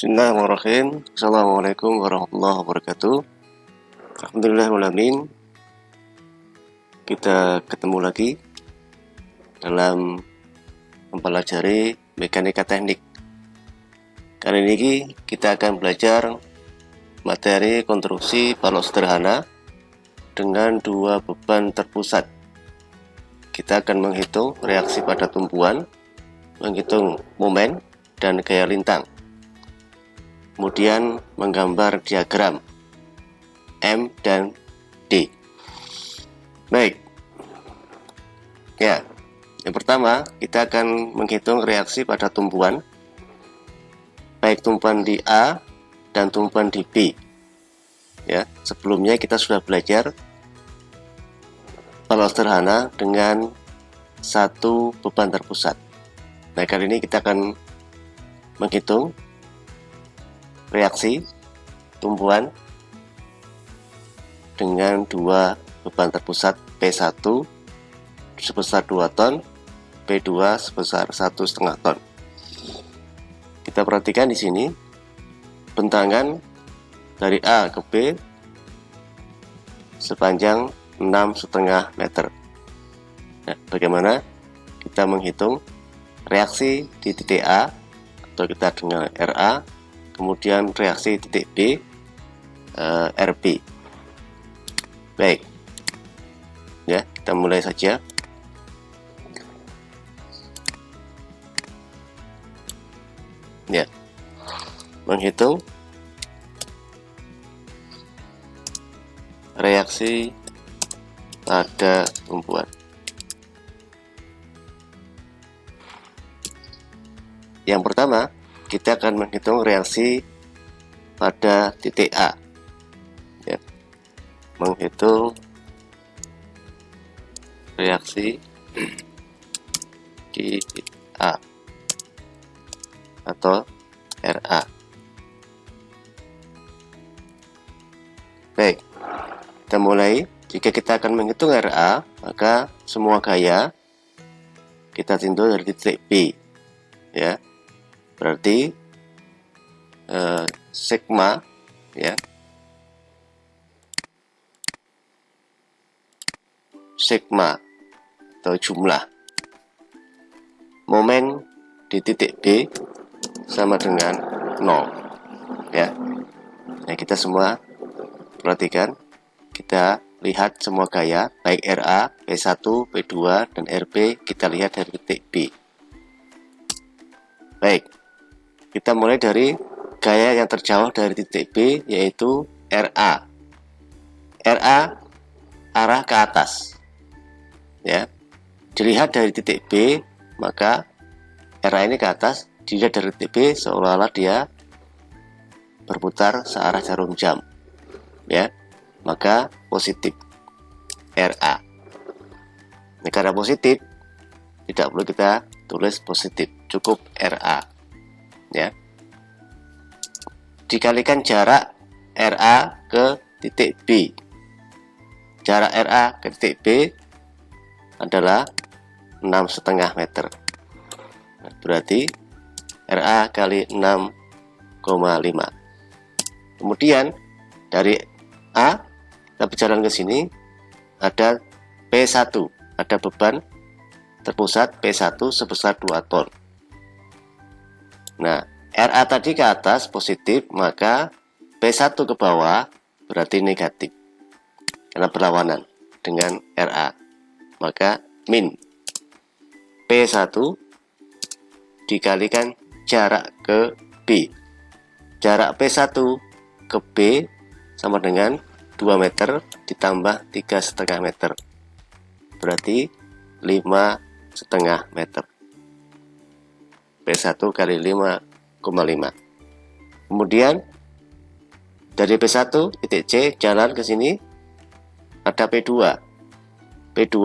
Bismillahirrahmanirrahim. Assalamualaikum warahmatullahi wabarakatuh. Alhamdulillahirrahmanirrahim. Kita ketemu lagi dalam mempelajari mekanika teknik. Kali ini kita akan belajar materi konstruksi balok sederhana dengan dua beban terpusat. Kita akan menghitung reaksi pada tumpuan, menghitung momen dan gaya lintang. Kemudian menggambar diagram M dan D. Baik. Ya, yang pertama kita akan menghitung reaksi pada tumpuan, baik tumpuan di A dan tumpuan di B. Ya, sebelumnya kita sudah belajar balok sederhana dengan satu beban terpusat. Nah, kali ini kita akan menghitung reaksi tumpuan dengan dua beban terpusat P1 sebesar 2 ton, P2 sebesar 1,5 ton. Kita perhatikan di sini bentangan dari A ke B sepanjang 6,5 meter. Nah, bagaimana kita menghitung reaksi di titik A atau kita dengan RA, kemudian reaksi titik B, RB. Baik, ya, kita mulai saja. Ya, menghitung reaksi pada tumpuan. Yang pertama, kita akan menghitung reaksi pada titik A. Ya. Menghitung reaksi di titik A atau RA. Baik, kita mulai. Jika kita akan menghitung RA, maka semua gaya kita tinjau dari titik B. Ya, berarti sigma, ya, sigma atau jumlah momen di titik B sama dengan 0, ya. Nah, kita semua perhatikan, kita lihat semua gaya baik RA, P1, P2 dan RB kita lihat dari titik B. Baik, kita mulai dari gaya yang terjauh dari titik B, yaitu RA. RA arah ke atas, ya. Dilihat dari titik B, maka RA ini ke atas. Dilihat dari titik B, seolah-olah dia berputar searah jarum jam, ya. Maka positif RA. Nah, karena positif, tidak perlu kita tulis positif, cukup RA, ya. Dikalikan jarak RA ke titik B. Jarak RA ke titik B adalah 6,5 meter. Nah, berarti RA kali 6,5. Kemudian dari A kita berjalan ke sini, ada P1, ada beban terpusat P1 sebesar 2 ton. Nah, RA tadi ke atas positif, maka P1 ke bawah berarti negatif karena berlawanan dengan RA. Maka min P1 dikalikan jarak ke B. Jarak P1 ke B sama dengan 2 meter ditambah 3,5 meter. Berarti 5,5 meter. P1 kali 5,5. Kemudian dari P1 titik C jalan ke sini, ada P2. P2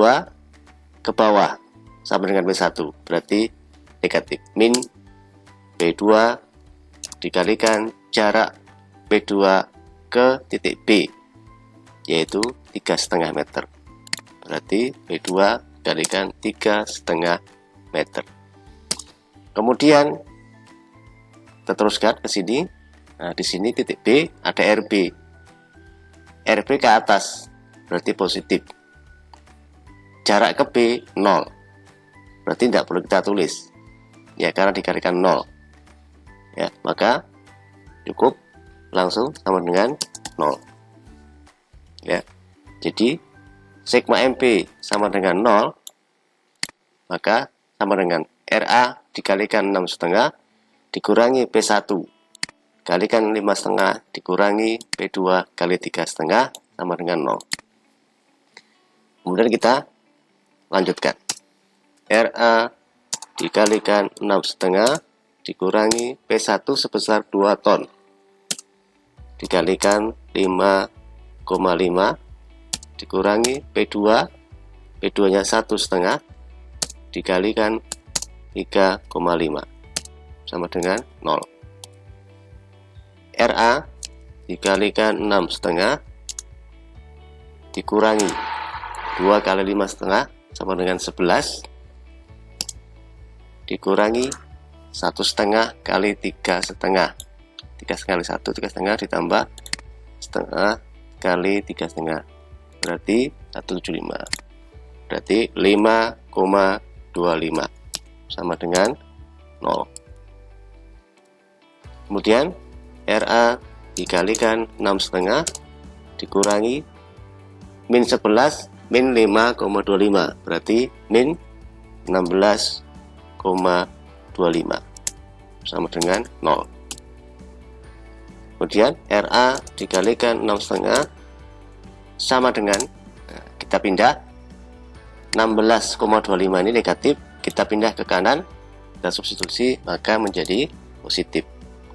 ke bawah sama dengan P1, berarti negatif. Min P2 dikalikan jarak P2 ke titik B, yaitu 3,5 meter. Berarti P2 dikalikan 3,5 meter. Kemudian Kita teruskan ke sini. Nah, di sini titik B ada RB. RB ke atas, berarti positif. Jarak ke B 0. Berarti tidak perlu kita tulis. Ya, karena dikalikan 0. Ya, maka cukup langsung sama dengan 0. Ya. Jadi sigma MP sama dengan 0, maka sama dengan RA dikalikan 6,5 dikurangi P1 kalikan 5,5 dikurangi P2 kali 3,5 sama dengan 0. Kemudian kita lanjutkan. RA dikalikan 6,5 dikurangi P1 sebesar 2 ton dikalikan 5,5 dikurangi P2 nya 1,5 dikalikan 3,5 sama dengan 0. RA dikalikan 6,5 dikurangi 2 kali 5,5 sama dengan 11 dikurangi 1,5 kali 3,5. 3 kali 1, 3,5 ditambah setengah kali 3,5 berarti 175. Berarti 5,25 sama dengan 0. Kemudian RA dikalikan 6,5 dikurangi min 11 min 5,25 berarti min 16,25 sama dengan 0. Kemudian RA dikalikan 6,5 sama dengan, kita pindah 16,25 ini negatif, kita pindah ke kanan, kita substitusi maka menjadi positif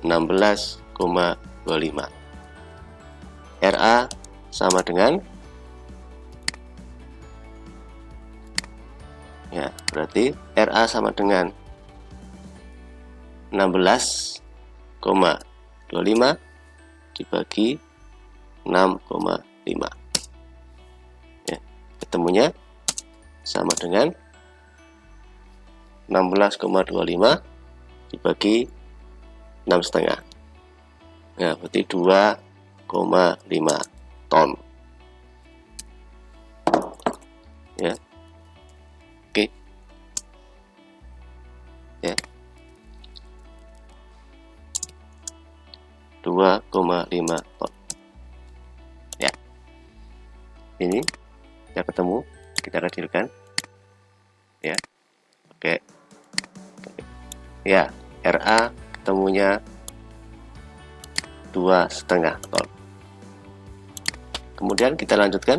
16,25. RA sama dengan, ya berarti RA sama dengan 16,25 dibagi 6,5. Ya, ketemunya sama dengan 16,25 dibagi 6,5. Nah, berarti 2,5 ton. Ya. Oke. Ya. 2,5 ton. Ya. Ini kita ketemu, kita kecilkan. Ya. Oke. Ya, RA ketemunya 2,5 ton. Kemudian kita lanjutkan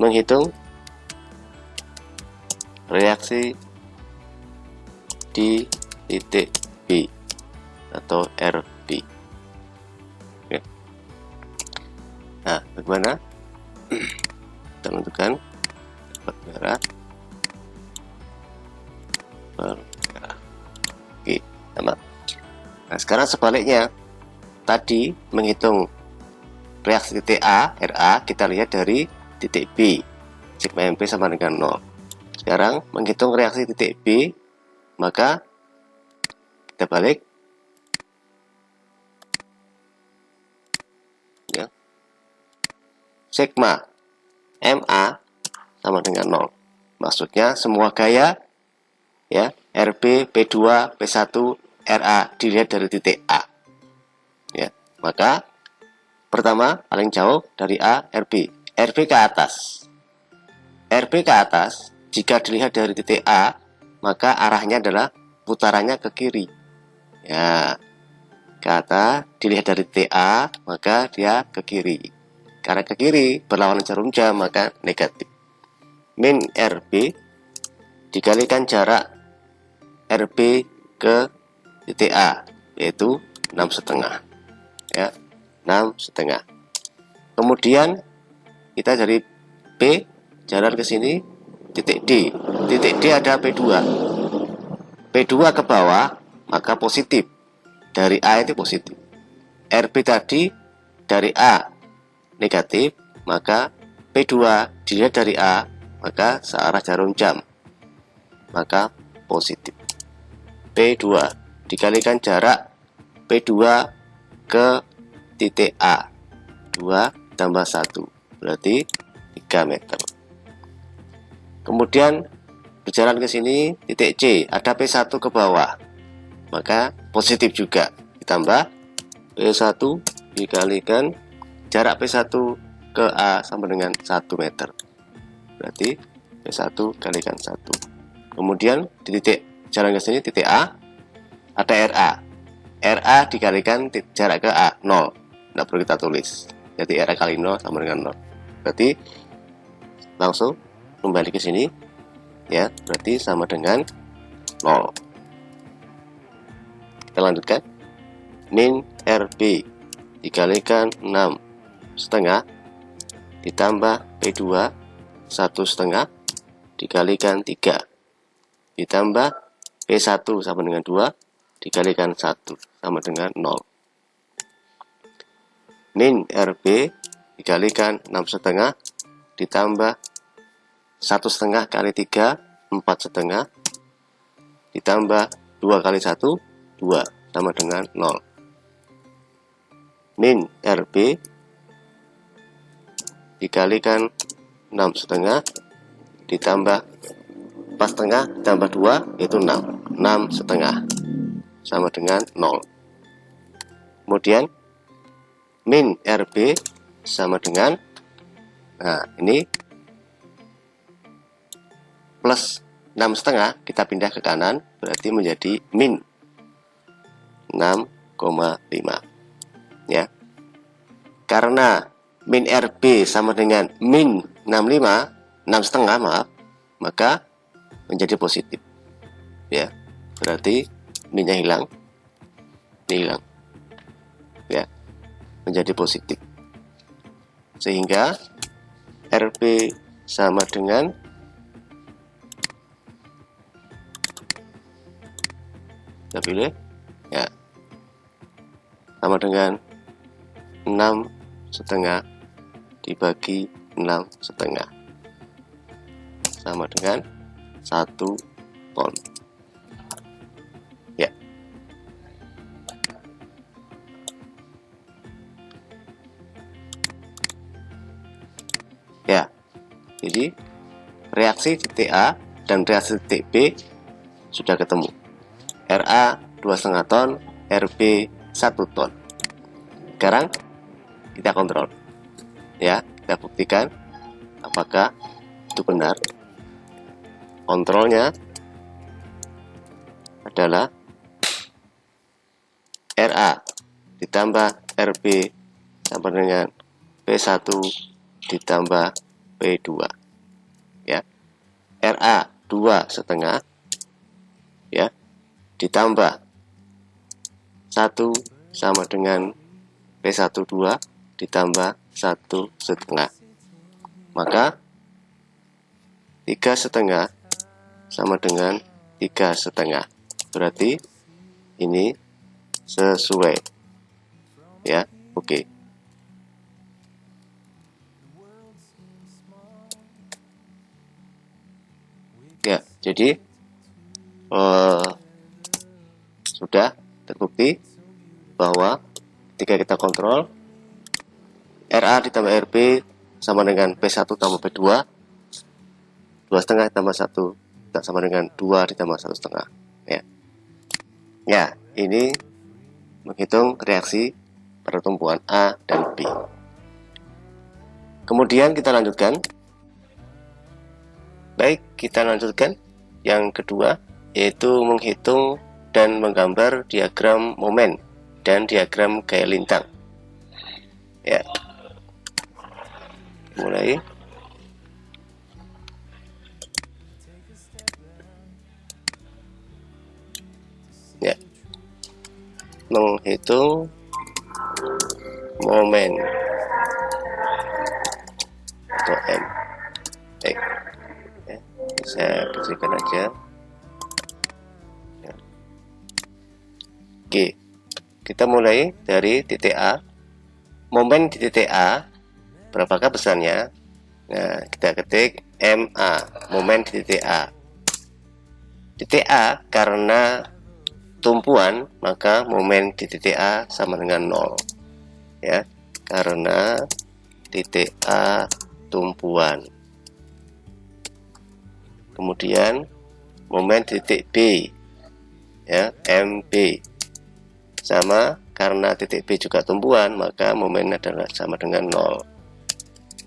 menghitung reaksi di titik B atau RB. Oke. Nah, bagaimana? Kita tentukan bergerak. Oke, sama. Nah, sekarang sebaliknya. Tadi menghitung reaksi titik A, RA, kita lihat dari titik B, sigma MP sama dengan 0. Sekarang menghitung reaksi titik B, maka kita balik. Ya. Sigma MA sama dengan 0. Maksudnya semua gaya, ya, RB, P2, P1, RA dilihat dari titik A. Ya, maka pertama paling jauh dari A, RB. RB ke atas. RB ke atas, jika dilihat dari titik A, maka arahnya adalah putarannya ke kiri. Ya, ke atas dilihat dari titik A, maka dia ke kiri. Karena ke kiri berlawanan jarum jam, maka negatif. Min RB dikalikan jarak RB ke titik A, yaitu 6,5. Ya, 6,5. Kemudian kita dari B jalan ke sini titik D. Titik D ada P2. P2 ke bawah maka positif. Dari A itu positif. RB tadi dari A negatif, maka P2 dilihat dari A maka searah jarum jam, maka positif. P2 dikalikan jarak P2 ke titik A. 2 tambah 1 berarti 3 meter. Kemudian berjalan ke sini, titik C, ada P1 ke bawah, maka positif juga, ditambah P1 dikalikan jarak P1 ke A sama dengan 1 meter, berarti P1 kalikan 1. Kemudian di titik jalan ke sini, titik A, ada RA. RA dikalikan jarak ke A, 0, tidak perlu kita tulis, jadi RA kali 0 sama dengan 0, berarti langsung kembali ke sini ya, berarti sama dengan 0. Kita lanjutkan. Min RB dikalikan 6,5 ditambah P2 1,5 dikalikan 3 ditambah P1 sama dengan 2 dikalikan 1 sama dengan 0. Min RB dikalikan 6,5 ditambah 1,5 kali 3 4,5 ditambah 2 kali 1 2 sama dengan 0. Min RB dikalikan 6,5 ditambah 4,5 ditambah 2 yaitu 6 6,5 sama dengan 0. Kemudian min RB sama dengan, nah ini plus 6,5 kita pindah ke kanan berarti menjadi min 6,5 ya. Karena min RB sama dengan min 65 6,5 maaf, maka menjadi positif ya, berarti minnya hilang, ini hilang ya, menjadi positif, sehingga RB sama dengan kita pilih ya, sama dengan 6,5 dibagi 6,5 sama dengan 1 ton ya. Ya, jadi reaksi titik A dan reaksi titik B sudah ketemu. RA 2,5 ton, RB 1 ton. Sekarang kita kontrol ya, kita buktikan apakah itu benar. Kontrolnya adalah RA ditambah RB sama dengan P1 ditambah P2 ya. RA 2,5 ya ditambah 1 sama dengan P1 2 ditambah 1,5, maka 3,5 sama dengan 3,5, berarti ini sesuai ya. Oke. Ya, jadi sudah terbukti bahwa ketika kita kontrol RA ditambah RB sama dengan P1 tambah P2, 2,5 tambah 1 tak sama dengan 2 ditambah 1,5 ya. Ya, ini menghitung reaksi pertumbuhan A dan B. Kemudian kita lanjutkan. Baik, kita lanjutkan yang kedua, yaitu menghitung dan menggambar diagram momen dan diagram gaya lintang ya. Mulai ya, menghitung momen atau M. Baik ya, saya kecilkan aja ya. Oke, kita mulai dari titik A. Momen di titik A berapakah besarnya? Nah, kita ketik MA, momen di titik A. Titik A karena tumpuan, maka momen di titik A sama dengan 0 ya, karena titik A tumpuan. Kemudian momen di titik B ya, MB sama, karena titik B juga tumpuan, maka momen adalah sama dengan 0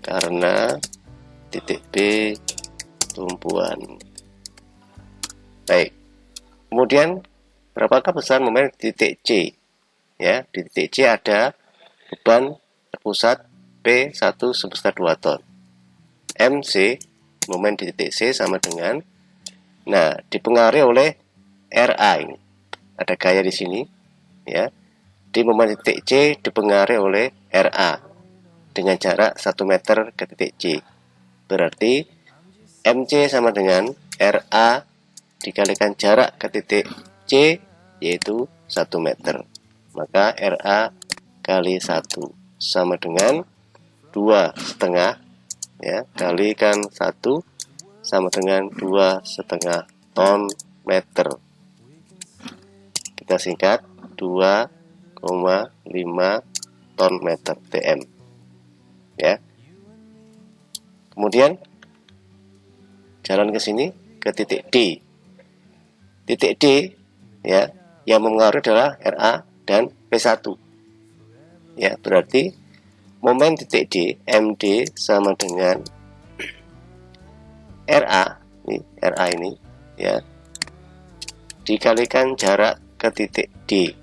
karena titik B tumpuan. Baik, kemudian berapakah besar momen di titik C ya? Di titik C ada beban terpusat P1 sebesar 2 ton. MC momen di titik C sama dengan, nah, dipengaruhi oleh RA ini. Ada gaya di sini ya. Di momen titik C dipengaruhi oleh RA dengan jarak 1 meter ke titik C. Berarti MC sama dengan RA dikalikan jarak ke titik C, yaitu 1 meter. Maka RA kali 1 sama dengan 2,5 ya, kalikan 1 sama dengan 2,5 ton meter. Kita singkat 2,5 ton meter TM ya. Kemudian jalan ke sini ke titik D. Titik D ya, yang mempengaruhi adalah RA dan P1 ya. Berarti momen titik D MD sama dengan RA ini ya, dikalikan jarak ke titik D.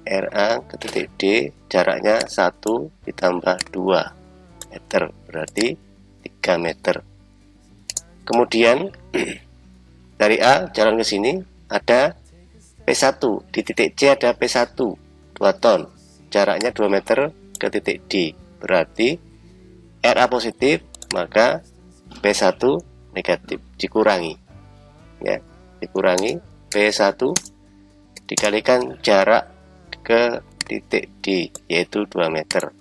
RA ke titik D jaraknya 1 ditambah 2 meter, berarti 3 meter. Kemudian dari A jalan ke sini ada P1, di titik C ada P1 2 ton, jaraknya 2 meter ke titik D, berarti RA positif, maka P1 negatif, dikurangi ya, dikurangi P1 dikalikan jarak ke titik D, yaitu 2 meter,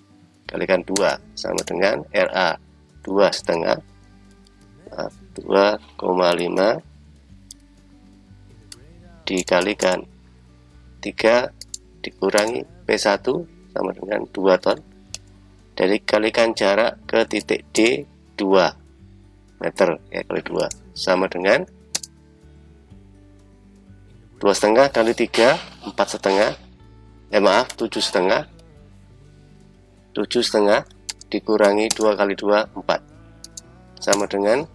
kalikan 2 sama dengan RA 2,5 dikalikan 3 dikurangi P1 sama dengan 2 ton, dari kalikan jarak ke titik D 2 meter ya, kali 2 sama dengan 2,5 kali 3 4,5 7,5 dikurangi 2 kali 2 4 sama dengan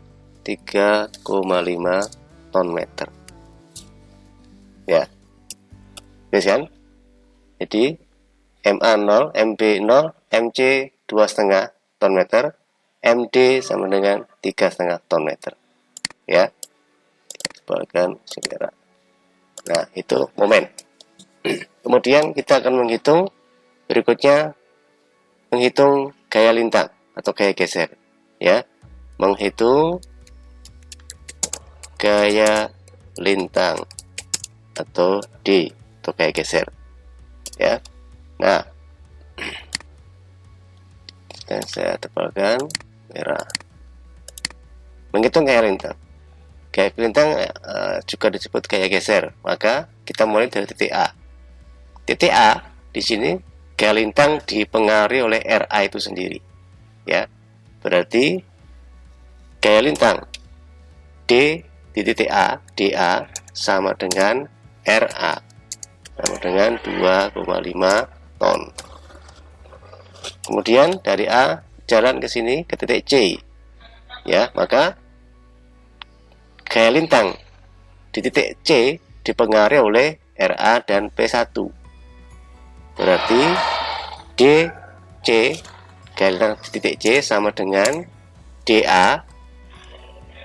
3,5 ton meter ya. Guys kan? Jadi MA 0, MB 0, MC 2,5 ton meter, MD sama dengan 3,5 ton meter ya. Sebagian segera. Nah, itu momen. Kemudian kita akan menghitung berikutnya, menghitung gaya lintang atau gaya geser ya. Menghitung gaya lintang atau D atau gaya geser ya. Nah, dan saya tebalkan merah. Menghitung gaya lintang. Gaya lintang juga disebut gaya geser. Maka kita mulai dari titik A. Titik A di sini gaya lintang dipengaruhi oleh RA itu sendiri. Ya, berarti gaya lintang D di titik A, DA sama dengan RA, sama dengan 2,5 ton. Kemudian dari A jalan ke sini ke titik C. Ya, maka gaya lintang di titik C dipengaruhi oleh RA dan P1. Berarti DC, gaya lintang di titik C sama dengan DA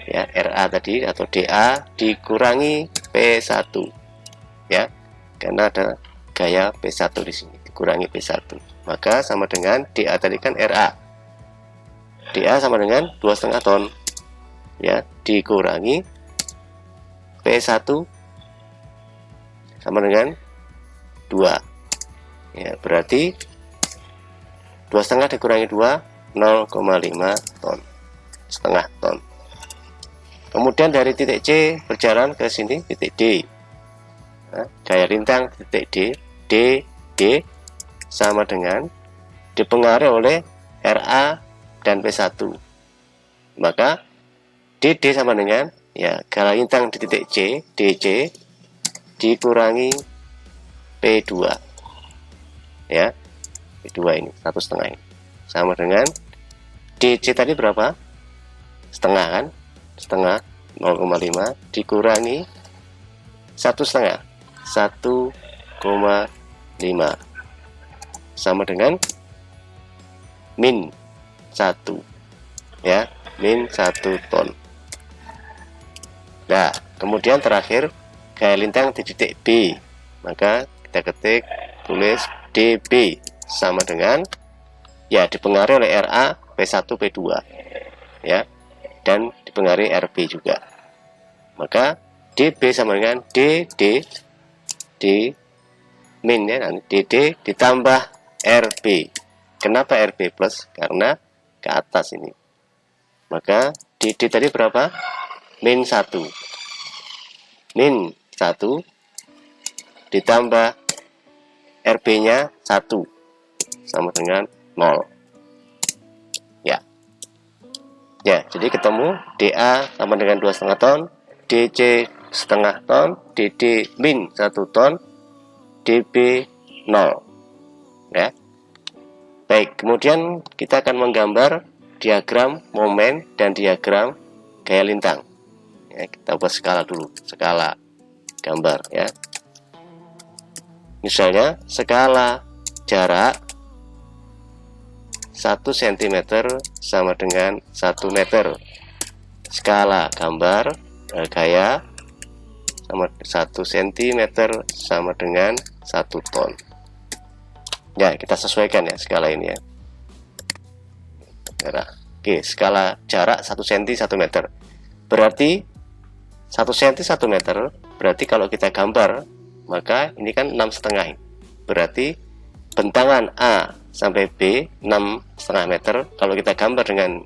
ya, RA tadi atau DA dikurangi P1 ya, karena ada gaya P1 di sini dikurangi P1, maka sama dengan DA tadi kan RA. DA sama dengan 2,5 ton ya, dikurangi P1 sama dengan 2 ya, berarti 2,5 dikurangi 2 0,5 ton, setengah ton. Kemudian dari titik C berjalan ke sini titik D. Nah, gaya lintang titik D, D sama dengan dipengaruhi oleh RA dan P1. Maka DD sama dengan ya gaya lintang di titik C, DC dikurangi P2. Ya, P2 ini 1,5 ini sama dengan DC tadi berapa? Setengah kan? Setengah 0,5 dikurangi 1,5 1,5 sama dengan min 1 ya, min 1 ton. Nah, kemudian terakhir gaya lintang di titik B, maka kita ketik tulis DB sama dengan ya dipengaruhi oleh RA P1 P2 ya, dan dipengaruhi RB juga. Maka DB sama dengan DD D min ya, nanti DD ditambah RB. Kenapa RB plus? Karena ke atas ini. Maka DD tadi berapa? Min 1. Min 1 ditambah RB nya 1 sama dengan 0. Ya, jadi ketemu DA sama dengan 2,5 ton, DC setengah ton, DD min 1 ton, DB 0. Ya. Baik, kemudian kita akan menggambar diagram momen dan diagram gaya lintang. Ya, kita buat skala dulu, skala gambar ya. Misalnya skala jarak 1 cm sama dengan 1 meter. Skala gambar gaya sama 1 cm sama dengan 1 ton. Ya, kita sesuaikan ya skala ini ya. Oke, skala jarak 1 cm 1 meter. Berarti 1 cm 1 meter, berarti kalau kita gambar, maka ini kan 6,5. Berarti bentangan A sampai B 6,5 meter. Kalau kita gambar dengan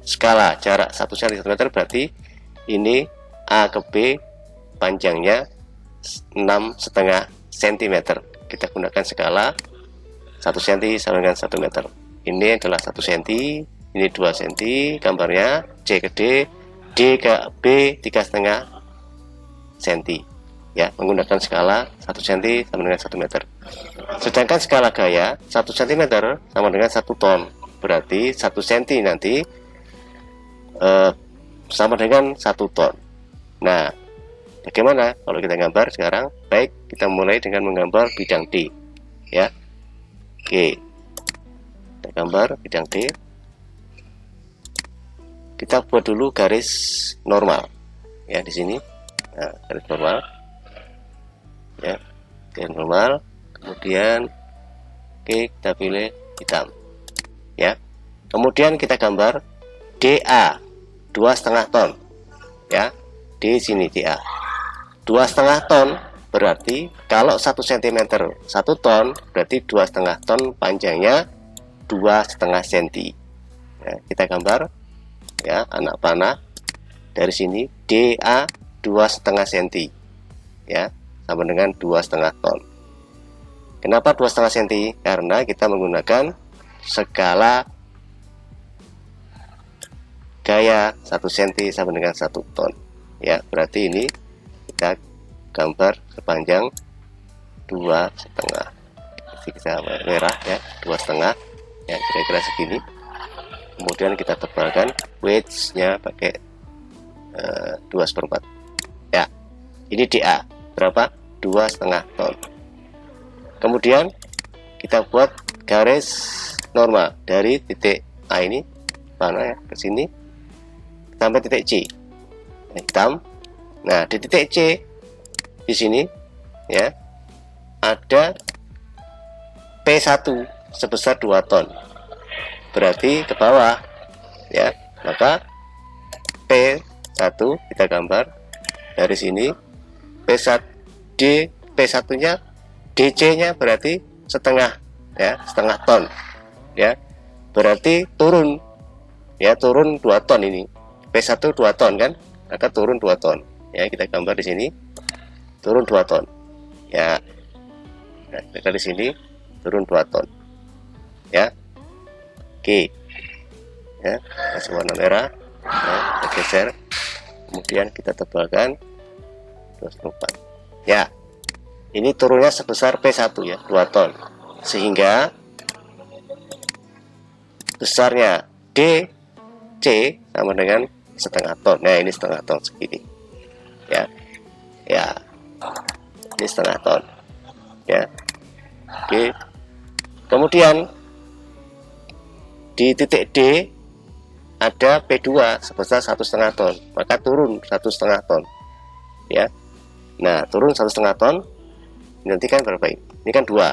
skala jarak 1 cm 1 meter, berarti ini A ke B panjangnya 6,5 cm. Kita gunakan skala 1 cm sama dengan 1 meter. Ini adalah 1 cm, ini 2 cm gambarnya, C ke D, D ke B 3,5 cm. Ya, menggunakan skala 1 cm sama dengan 1 meter. Sedangkan skala gaya 1 cm sama dengan 1 ton. Berarti 1 cm nanti sama dengan 1 ton. Nah, bagaimana kalau kita gambar sekarang? Baik, kita mulai dengan menggambar bidang D. Ya. Oke. Kita gambar bidang D. Kita buat dulu garis normal. Ya, di sini. Nah, garis normal. Ya, garis normal. Kemudian oke, kita pilih hitam ya. Kemudian kita gambar DA 2,5 ton ya, di sini DA 2,5 ton. Berarti kalau 1 cm 1 ton, berarti 2,5 ton panjangnya 2,5 cm ya. Kita gambar ya, anak panah dari sini DA 2,5 cm ya, sama dengan 2,5 ton. Kenapa 2,5 cm? Karena kita menggunakan skala gaya 1 cm sama dengan 1 ton. Ya, berarti ini kita gambar sepanjang 2,5. Kita merah ya, 2,5. Ya, kira-kira segini. Kemudian kita tebalkan wedge-nya pakai 2/4. Ya, ini DA berapa? 2,5 ton. Kemudian kita buat garis normal dari titik A ini mana ya, ke sini sampai titik C hitam. Nah, di titik C di sini ya ada P1 sebesar 2 ton. Berarti ke bawah ya, maka P1 kita gambar dari sini. P1 P1-nya DC-nya berarti setengah ya, setengah ton ya. Berarti turun ya, turun 2 ton ini. P1 2 ton kan, maka turun 2 ton. Ya, kita gambar di sini. Turun 2 ton. ya. Nah, dari sini turun 2 ton, ya. Oke, ya, kasih warna merah, ya, kita geser, kemudian kita tebalkan 24, ya. Ini turunnya sebesar P1 ya, 2 ton, sehingga besarnya DC sama dengan setengah ton. Nah, ini setengah ton segini, ya, ya, ini setengah ton, ya. Oke, kemudian di titik D ada P2 sebesar 1,5 ton, maka turun 1,5 ton, ya. Nah, turun 1,5 ton, nanti kan berapa ini? Ini kan 2,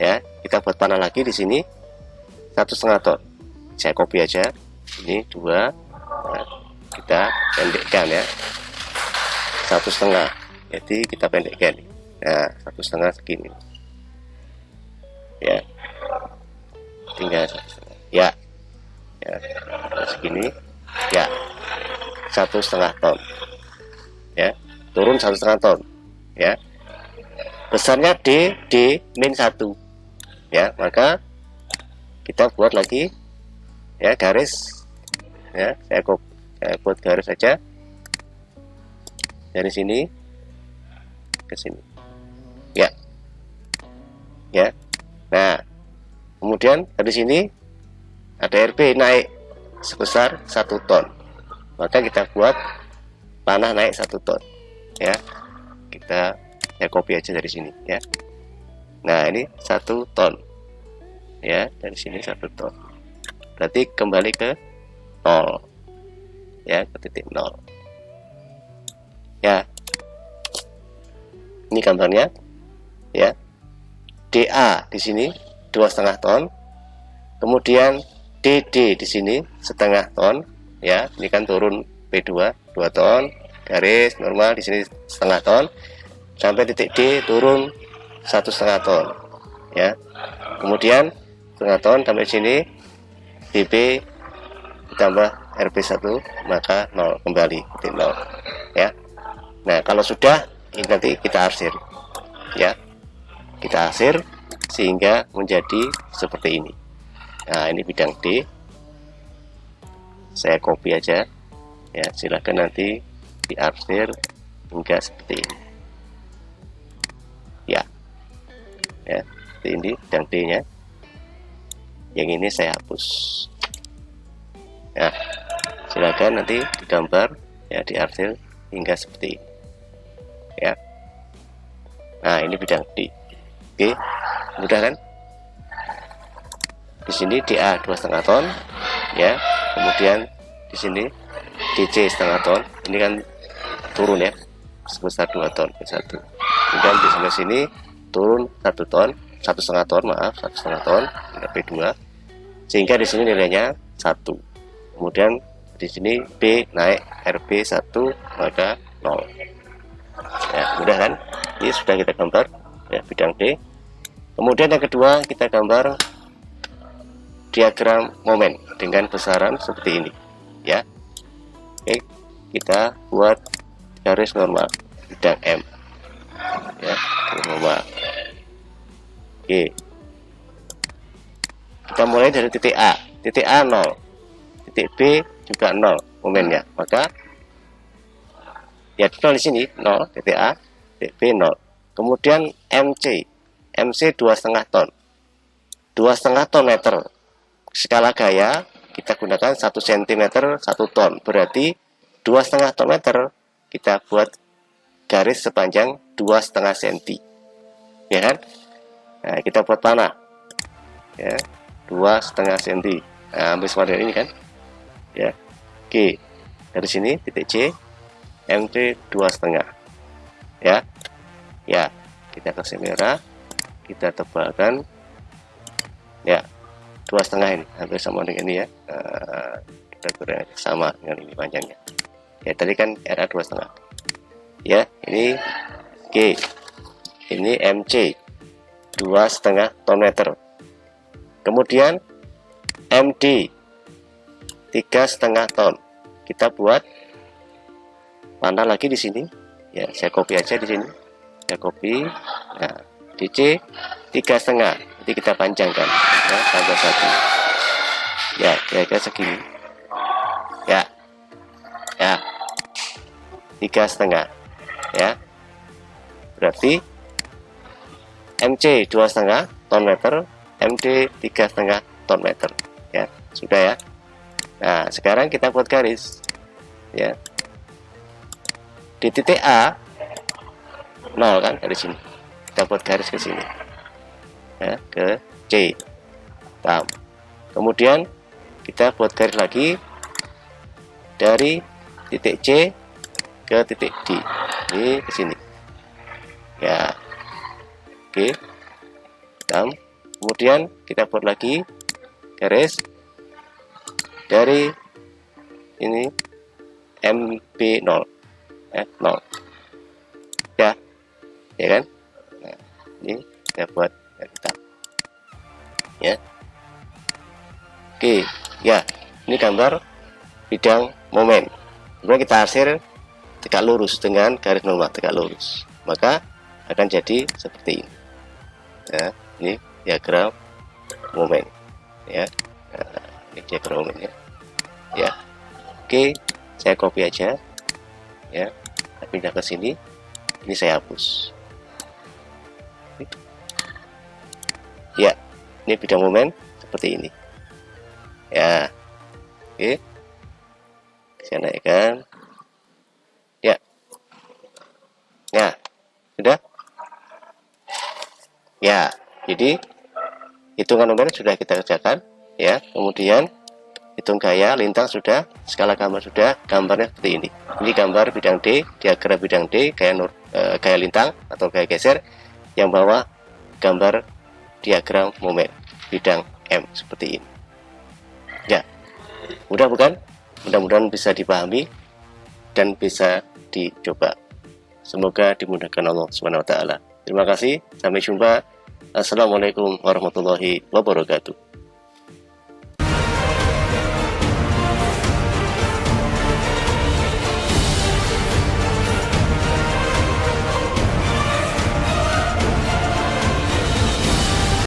ya. Kita buat panah lagi di sini 1,5 ton. Saya copy aja. Ini 2. Nah, kita pendekkan ya. 1,5. Jadi kita pendekkan. Nah, 1,5 segini. Ya. Tinggal 1,5. Ya. Ya. Segini. Ya. 1,5 ton. Ya. Turun 1,5 ton. Ya. Besarnya D min 1, ya, maka kita buat lagi ya garis, ya, saya buat garis saja dari sini ke sini, ya, ya. Nah, kemudian dari sini ada RB naik sebesar 1 ton, maka kita buat panah naik 1 ton, ya. Saya copy aja dari sini, ya. Nah, ini 1 ton, ya, dari sini 1 ton, berarti kembali ke 0, ya, ke titik 0, ya. Ini gambarnya, ya. DA di sini 2,5 ton, kemudian DD di sini setengah ton, ya. Ini kan turun P2 2 ton, garis normal di sini setengah ton, sampai titik D turun 1,5 ton, ya. Kemudian setengah ton sampai sini, DB ditambah RB1, maka 0, kembali titik 0, ya. Nah, kalau sudah, ini nanti kita arsir, ya. Kita arsir sehingga menjadi seperti ini. Nah, ini bidang D. Saya copy aja, ya. Silahkan nanti diarsir hingga seperti ini, ya, ya, seperti ini bidang D nya. Yang ini saya hapus, ya. Silakan nanti digambar, ya, diarsir hingga seperti ini, ya. Nah, ini bidang D. Oke, mudah kan? Di sini DA 2,5 ton, ya. Kemudian di sini DC setengah ton, ini kan turun ya sebesar 2 ton ke 1. Kemudian di sana sini turun 1 ton, 1,5 ton, maaf, 1,5 ton, P2, sehingga di sini nilainya 1. Kemudian di sini B naik RB1, maka 0. Ya, mudah kan? Ini sudah kita gambar, ya, bidang D. Kemudian yang kedua, kita gambar diagram momen dengan besaran seperti ini, ya. Oke, kita buat garis normal bidang M, ya, normal. Oke, kita mulai dari titik A. Titik A 0, titik B juga 0 momennya, maka ya 0 di sini 0, titik A, titik B 0. Kemudian MC 2,5 ton, 2,5 ton meter. Skala gaya kita gunakan 1 cm 1 ton, berarti 2,5 ton meter. Kita buat garis sepanjang 2,5 cm, ya kan? Nah, kita buat panah, ya, 2,5 cm. Nah, ambil sama dari ini kan, ya. Oke, dari sini titik C, MC 2,5, ya, ya. Kita kasih merah, kita tebalkan, ya. 2,5 ini hampir sama dengan ini, ya. Kita kurang sama dengan ini panjangnya, ya. Tadi kan RA 2,5, ya. Ini G, ini MC 2,5 ton meter. Kemudian MD 3,5 ton. Kita buat panah lagi di sini, ya. Saya copy aja di sini, saya copy, Nah, di C 3,5. Nanti kita panjangkan. Ya, tambah 1. Ya, kira-kira segini. Ya. Ya. 3,5. Ya. Berarti MC 2,5 ton meter, MD 3,5 ton meter. Ya, sudah ya. Nah, sekarang kita buat garis. Ya. Di titik A 0 kan dari sini. Kita buat garis ke sini. Ya, ke C. Paham. Kemudian kita buat garis lagi dari titik C ke titik D. Ini ke sini. Ya. Oke. Paham. Kemudian kita buat lagi garis dari ini MB0. 0. Ya. Ya kan? Nah, ini kita buat hitam. Ya. Oke, ya, ini gambar bidang momen. Kemudian kita arsir tegak lurus dengan garis normal tegak lurus, maka akan jadi seperti ini. Ya, ini diagram momen. Ya, nah, ini diagram momennya. Ya, oke, saya copy aja. Ya, saya pindah ke sini. Ini saya hapus. Ya, ini bidang momen seperti ini. Ya, oke, saya naikkan. Ya, nah, sudah. Ya, jadi hitungan momen sudah kita kerjakan. Ya, kemudian hitung gaya lintang sudah, skala gambar sudah, gambarnya seperti ini. Ini gambar bidang D, diagram bidang D, gaya lintang atau gaya geser, yang bawah gambar diagram momen bidang M seperti ini. Ya, mudah bukan? Mudah-mudahan bisa dipahami dan bisa dicoba. Semoga dimudahkan Allah SWT. Terima kasih, sampai jumpa. Assalamualaikum warahmatullahi wabarakatuh.